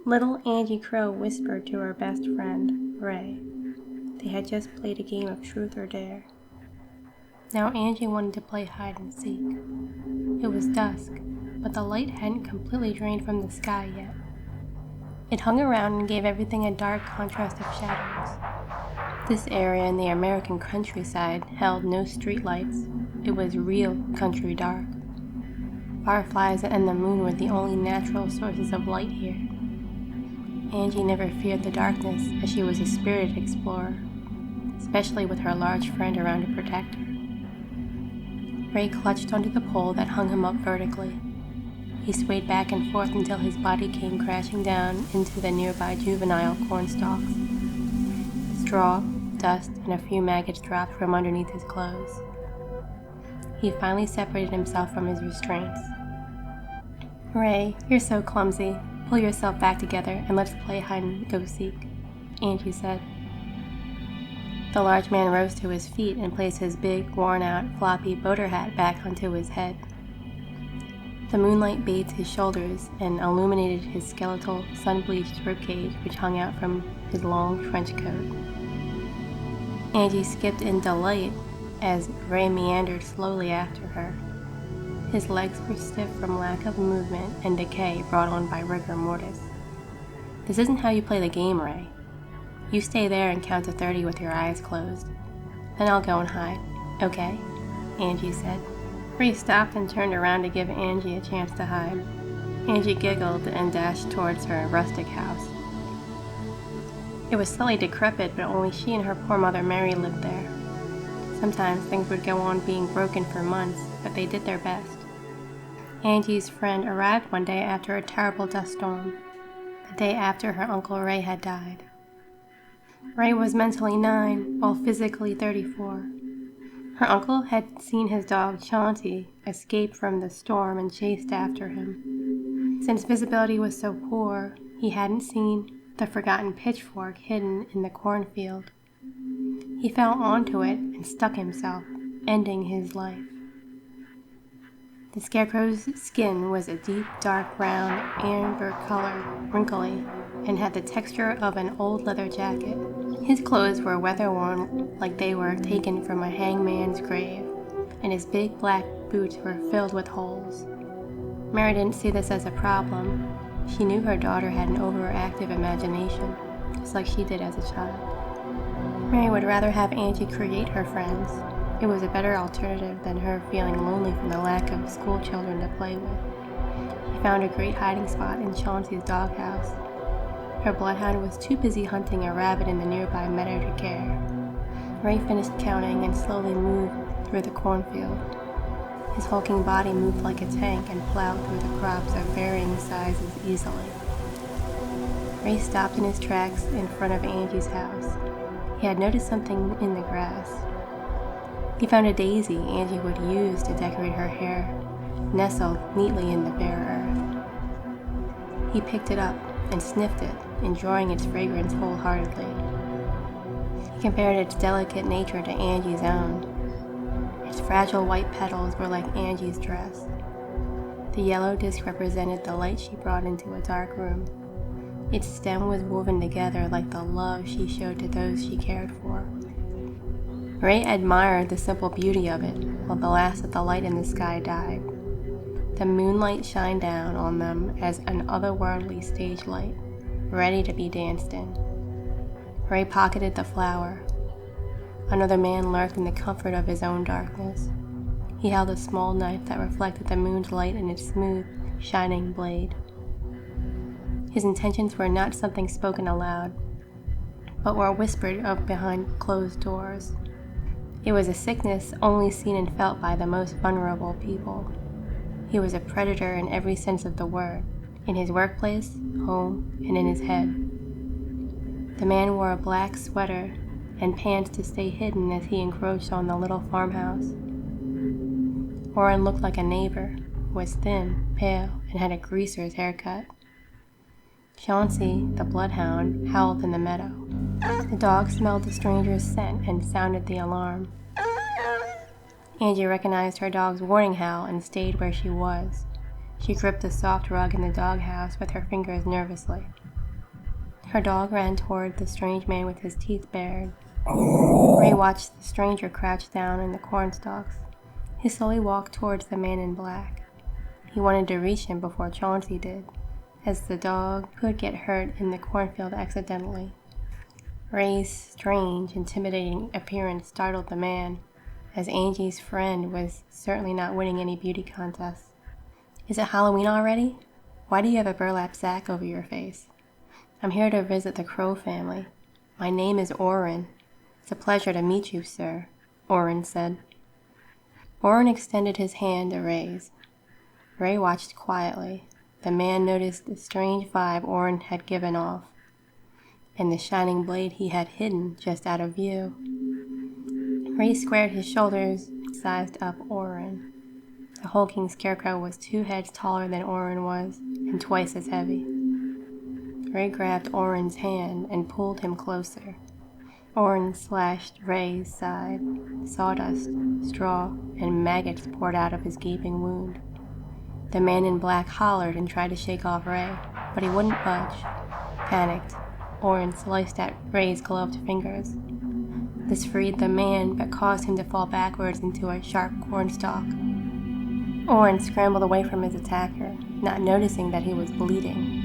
Little Angie Crow whispered to her best friend, Ray. They had just played a game of truth or dare. Now Angie wanted to play hide and seek. It was dusk, but the light hadn't completely drained from the sky yet. It hung around and gave everything a dark contrast of shadows. This area in the American countryside held no streetlights. It was real country dark. Fireflies and the moon were the only natural sources of light here. Angie never feared the darkness, as she was a spirited explorer, especially with her large friend around to protect her. Ray clutched onto the pole that hung him up vertically. He swayed back and forth until his body came crashing down into the nearby juvenile cornstalks. Straw, dust, and a few maggots dropped from underneath his clothes. He finally separated himself from his restraints. "Ray, you're so clumsy. Pull yourself back together and let's play hide and go seek," Angie said. The large man rose to his feet and placed his big, worn-out, floppy boater hat back onto his head. The moonlight bathed his shoulders and illuminated his skeletal, sun-bleached ribcage which hung out from his long trench coat. Angie skipped in delight as Ray meandered slowly after her. His legs were stiff from lack of movement and decay brought on by rigor mortis. "This isn't how you play the game, Ray. You stay there and count to 30 with your eyes closed. Then I'll go and hide, okay?" Angie said. Ray stopped and turned around to give Angie a chance to hide. Angie giggled and dashed towards her rustic house. It was slightly decrepit, but only she and her poor mother Mary lived there. Sometimes things would go on being broken for months, but they did their best. Angie's friend arrived one day after a terrible dust storm, the day after her Uncle Ray had died. Ray was mentally 9, while physically 34. Her uncle had seen his dog Chauncey escape from the storm and chased after him. Since visibility was so poor, he hadn't seen the forgotten pitchfork hidden in the cornfield. He fell onto it and stuck himself, ending his life. The scarecrow's skin was a deep, dark brown, amber color, wrinkly, and had the texture of an old leather jacket. His clothes were weather-worn like they were taken from a hangman's grave, and his big black boots were filled with holes. Mary didn't see this as a problem. She knew her daughter had an overactive imagination, just like she did as a child. Mary would rather have Angie create her friends. It was a better alternative than her feeling lonely from the lack of school children to play with. She found a great hiding spot in Chauncey's doghouse. Her bloodhound was too busy hunting a rabbit in the nearby meadow to care. Ray finished counting and slowly moved through the cornfield. His hulking body moved like a tank and plowed through the crops of varying sizes easily. Ray stopped in his tracks in front of Angie's house. He had noticed something in the grass. He found a daisy Angie would use to decorate her hair, nestled neatly in the bare earth. He picked it up and sniffed it, enjoying its fragrance wholeheartedly. He compared its delicate nature to Angie's own. Its fragile white petals were like Angie's dress. The yellow disc represented the light she brought into a dark room. Its stem was woven together like the love she showed to those she cared for. Ray admired the simple beauty of it, while the last of the light in the sky died. The moonlight shined down on them as an otherworldly stage light, ready to be danced in. Ray pocketed the flower. Another man lurked in the comfort of his own darkness. He held a small knife that reflected the moon's light in its smooth, shining blade. His intentions were not something spoken aloud, but were whispered of behind closed doors. It was a sickness only seen and felt by the most vulnerable people. He was a predator in every sense of the word, in his workplace, home, and in his head. The man wore a black sweater and pants to stay hidden as he encroached on the little farmhouse. Warren looked like a neighbor, was thin, pale, and had a greaser's haircut. Chauncey, the bloodhound, howled in the meadow. The dog smelled the stranger's scent and sounded the alarm. Angie recognized her dog's warning howl and stayed where she was. She gripped the soft rug in the doghouse with her fingers nervously. Her dog ran toward the strange man with his teeth bared. Ray watched the stranger crouch down in the cornstalks. He slowly walked towards the man in black. He wanted to reach him before Chauncey did, as the dog could get hurt in the cornfield accidentally. Ray's strange, intimidating appearance startled the man, as Angie's friend was certainly not winning any beauty contests. "Is it Halloween already? Why do you have a burlap sack over your face?" "I'm here to visit the Crow family. My name is Orrin. It's a pleasure to meet you, sir," Orrin said. Orrin extended his hand to Ray's. Ray watched quietly. The man noticed the strange vibe Orrin had given off, and the shining blade he had hidden just out of view. Ray squared his shoulders, sized up Orrin. The hulking scarecrow was 2 heads taller than Orrin was, and twice as heavy. Ray grabbed Orrin's hand and pulled him closer. Orrin slashed Ray's side. Sawdust, straw, and maggots poured out of his gaping wound. The man in black hollered and tried to shake off Ray, but he wouldn't budge. Panicked, Orrin sliced at Ray's gloved fingers. This freed the man, but caused him to fall backwards into a sharp cornstalk. Orrin scrambled away from his attacker, not noticing that he was bleeding.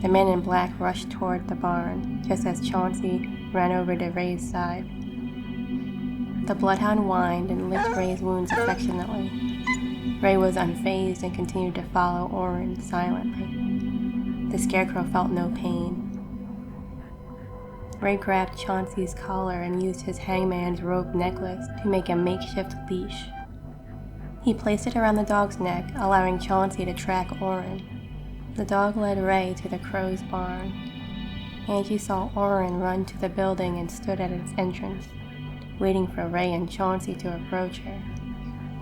The man in black rushed toward the barn, just as Chauncey ran over to Ray's side. The bloodhound whined and licked Ray's wounds affectionately. Ray was unfazed and continued to follow Orrin silently. The scarecrow felt no pain. Ray grabbed Chauncey's collar and used his hangman's rope necklace to make a makeshift leash. He placed it around the dog's neck, allowing Chauncey to track Orrin. The dog led Ray to the crow's barn. Angie saw Orrin run to the building and stood at its entrance, waiting for Ray and Chauncey to approach her.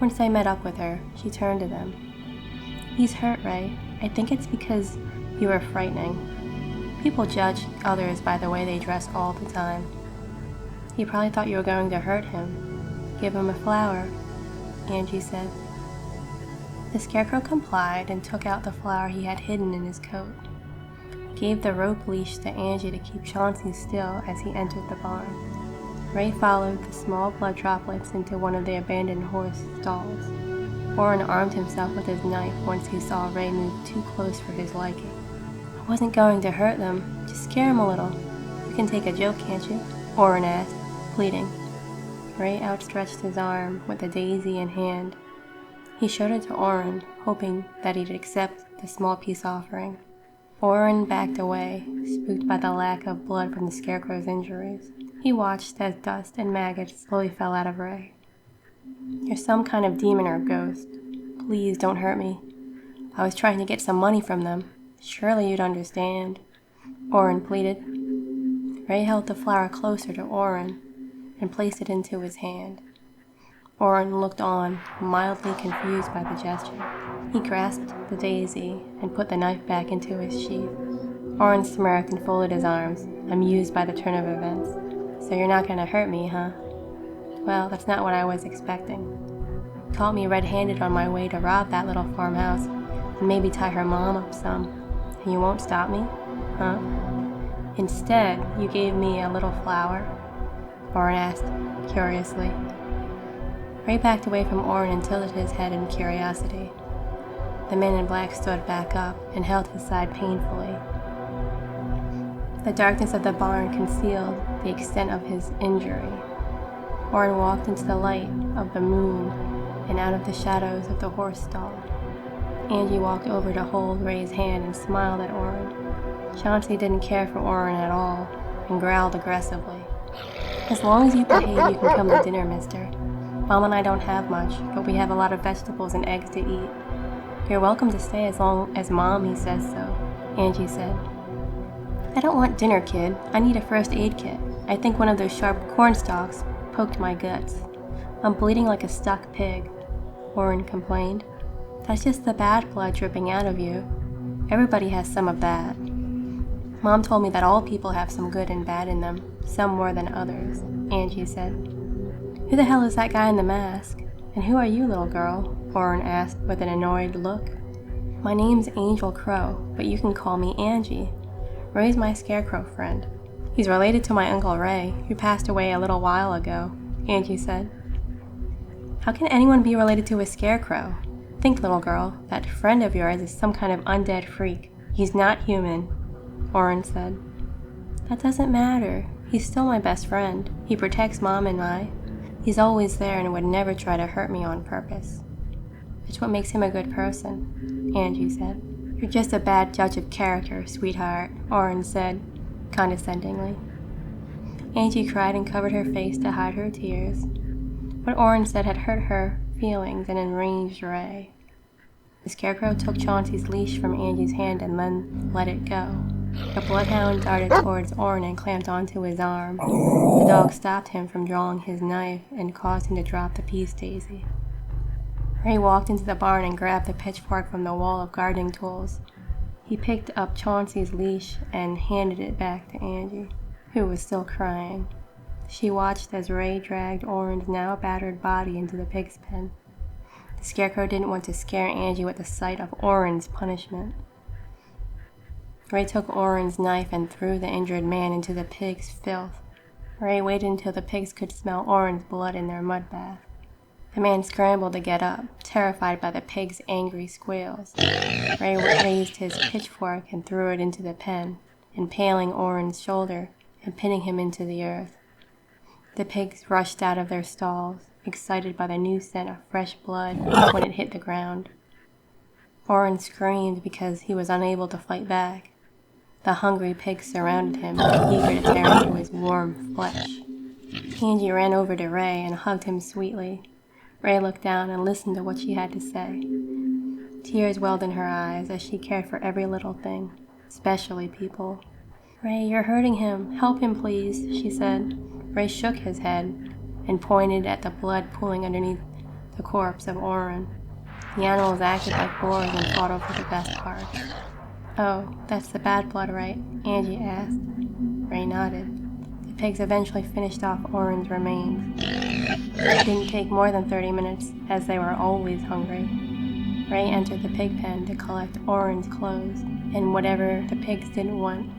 Once they met up with her, she turned to them. "He's hurt, Ray. I think it's because you were frightening. People judge others by the way they dress all the time. He probably thought you were going to hurt him. Give him a flower," Angie said. The scarecrow complied and took out the flower he had hidden in his coat. He gave the rope leash to Angie to keep Chauncey still as he entered the barn. Ray followed the small blood droplets into one of the abandoned horse stalls. Orrin armed himself with his knife once he saw Ray move too close for his liking. "I wasn't going to hurt them, just scare him a little. You can take a joke, can't you?" Orrin asked, pleading. Ray outstretched his arm with the daisy in hand. He showed it to Orrin, hoping that he'd accept the small peace offering. Orrin backed away, spooked by the lack of blood from the scarecrow's injuries. He watched as dust and maggots slowly fell out of Ray. "You're some kind of demon or ghost. Please don't hurt me. I was trying to get some money from them. Surely you'd understand," Orrin pleaded. Ray held the flower closer to Orrin and placed it into his hand. Orrin looked on, mildly confused by the gesture. He grasped the daisy and put the knife back into his sheath. Orrin smirked and folded his arms, amused by the turn of events. "So you're not going to hurt me, huh? Well, that's not what I was expecting. Caught me red-handed on my way to rob that little farmhouse and maybe tie her mom up some. And you won't stop me, huh? Instead, you gave me a little flower?" Orrin asked, curiously. Ray backed away from Orrin and tilted his head in curiosity. The man in black stood back up and held his side painfully. The darkness of the barn concealed the extent of his injury. Orrin walked into the light of the moon and out of the shadows of the horse stall. Angie walked over to hold Ray's hand and smiled at Orrin. Chauncey didn't care for Orrin at all and growled aggressively. "As long as you behave, you can come to dinner, mister. Mom and I don't have much, but we have a lot of vegetables and eggs to eat. You're welcome to stay as long as Mommy says so," Angie said. "I don't want dinner, kid. I need a first aid kit. I think one of those sharp cornstalks poked my guts. I'm bleeding like a stuck pig," Orrin complained. "That's just the bad blood dripping out of you. Everybody has some of that. Mom told me that all people have some good and bad in them, some more than others," Angie said. "Who the hell is that guy in the mask? And who are you, little girl?" Orrin asked with an annoyed look. "My name's Angel Crow, but you can call me Angie." Ray's my scarecrow friend. He's related to my Uncle Ray, who passed away a little while ago, Angie said. How can anyone be related to a scarecrow? Think, little girl, that friend of yours is some kind of undead freak. He's not human, Oren said. That doesn't matter. He's still my best friend. He protects Mom and I. He's always there and would never try to hurt me on purpose. It's what makes him a good person, Angie said. You're just a bad judge of character, sweetheart, Oren said, condescendingly. Angie cried and covered her face to hide her tears. What Oren said had hurt her feelings and enraged Ray. The scarecrow took Chauncey's leash from Angie's hand and then let it go. The bloodhound darted towards Oren and clamped onto his arm. The dog stopped him from drawing his knife and caused him to drop the peace daisy. Ray walked into the barn and grabbed the pitchfork from the wall of gardening tools. He picked up Chauncey's leash and handed it back to Angie, who was still crying. She watched as Ray dragged Oren's now battered body into the pig's pen. The scarecrow didn't want to scare Angie with the sight of Oren's punishment. Ray took Oren's knife and threw the injured man into the pig's filth. Ray waited until the pigs could smell Oren's blood in their mud bath. The man scrambled to get up, terrified by the pig's angry squeals. Ray raised his pitchfork and threw it into the pen, impaling Oren's shoulder and pinning him into the earth. The pigs rushed out of their stalls, excited by the new scent of fresh blood when it hit the ground. Oren screamed because he was unable to fight back. The hungry pigs surrounded him, eager to tear into his warm flesh. Angie ran over to Ray and hugged him sweetly. Ray looked down and listened to what she had to say. Tears welled in her eyes as she cared for every little thing, especially people. Ray, you're hurting him. Help him, please, she said. Ray shook his head and pointed at the blood pooling underneath the corpse of Oren. The animals acted like boars and fought over the best part. Oh, that's the bad blood, right? Angie asked. Ray nodded. The pigs eventually finished off Oren's remains. It didn't take more than 30 minutes, as they were always hungry. Ray entered the pig pen to collect Oren's clothes and whatever the pigs didn't want.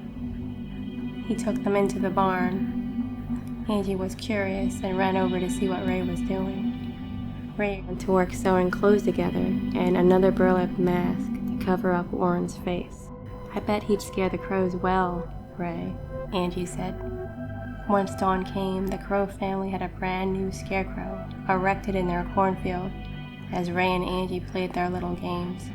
He took them into the barn. Angie was curious and ran over to see what Ray was doing. Ray went to work sewing clothes together and another burlap mask to cover up Oren's face. I bet he'd scare the crows well, Ray, Angie said. Once dawn came, the Crow family had a brand new scarecrow erected in their cornfield as Ray and Angie played their little games.